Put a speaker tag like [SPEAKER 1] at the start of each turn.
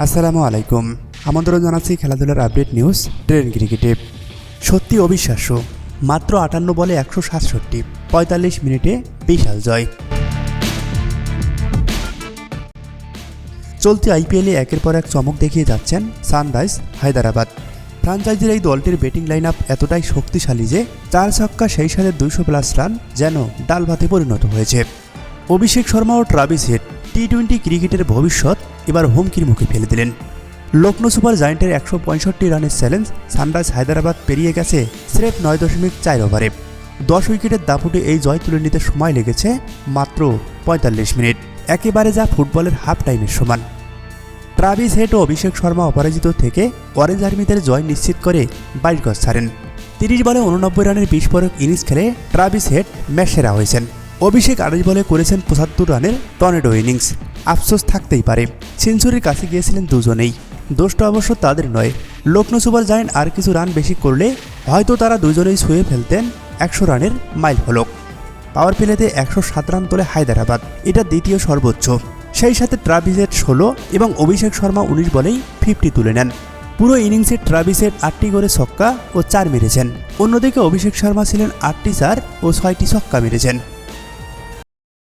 [SPEAKER 1] আসসালামু আলাইকুম। আমন্ত্রণ জানাচ্ছি খেলাধুলার আপডেট নিউজ ট্রেন ক্রিকেটে। সত্যি অবিশ্বাস্য, মাত্র 58 বলে 167, 45 মিনিটে বিশাল জয়। চলতি আইপিএলে একের পর এক চমক দেখিয়ে যাচ্ছেন সানরাইজ হায়দ্রাবাদ। ফ্র্যাঞ্চাইজির এই দলটির ব্যাটিং লাইন আপ এতটাই শক্তিশালী যে 4 ছক্কা সেই সাথে 200+ রান যেন ডাল ভাতে পরিণত হয়েছে। অভিষেক শর্মা ও ট্রাভিস হেড টি-20 ক্রিকেটের ভবিষ্যৎ এবার হুমকির মুখে ফেলে দিলেন। লখনৌ সুপার জায়ান্টের 165 রানের চ্যালেঞ্জ সানরাইজ হায়দ্রাবাদ পেরিয়ে গেছে স্রেফ 9.4 ওভারে। 10 উইকেটের দাপুটে এই জয় তুলে নিতে সময় লেগেছে মাত্র 45 মিনিট, একেবারে যা ফুটবলের হাফ টাইমের সমান। ট্রাভিস হেড ও অভিষেক শর্মা অপরাজিত থেকে অরেঞ্জ আর্মিদের জয় নিশ্চিত করে 22 গজ ছাড়েন। 30 বলে 89 রানের বিস্ফোরক ইনিংস খেলে ট্রাভিস হেড ম্যাচ সেরা হয়েছেন। অভিষেক 28 বলে করেছেন 75 রানের টর্নেডো ইনিংস। আফসোস থাকতেই পারে, সেঞ্চুরির কাছে গিয়েছিলেন দুজনেই। দোষটা অবশ্য তাদের নয়। লখনৌ সুপার জায়ান্ট আর কিছু রান বেশি করলে হয়তো তারা দুজনেই ছুঁয়ে ফেলতেন 100 রানের মাইল ফলক। পাওয়ার প্লেতে 107 রান তোলে হায়দ্রাবাদ, এটা দ্বিতীয় সর্বোচ্চ। সেই সাথে ট্রাভিস হেড 16 এবং অভিষেক শর্মা 19 বলেই 50 তুলে নেন। পুরো ইনিংসে ট্রাভিস হেড 8টি করে ছক্কা ও 4 মেরেছেন। অন্যদিকে অভিষেক শর্মা ছিলেন 8টি 4 ও 6টি ছক্কা মেরেছেন।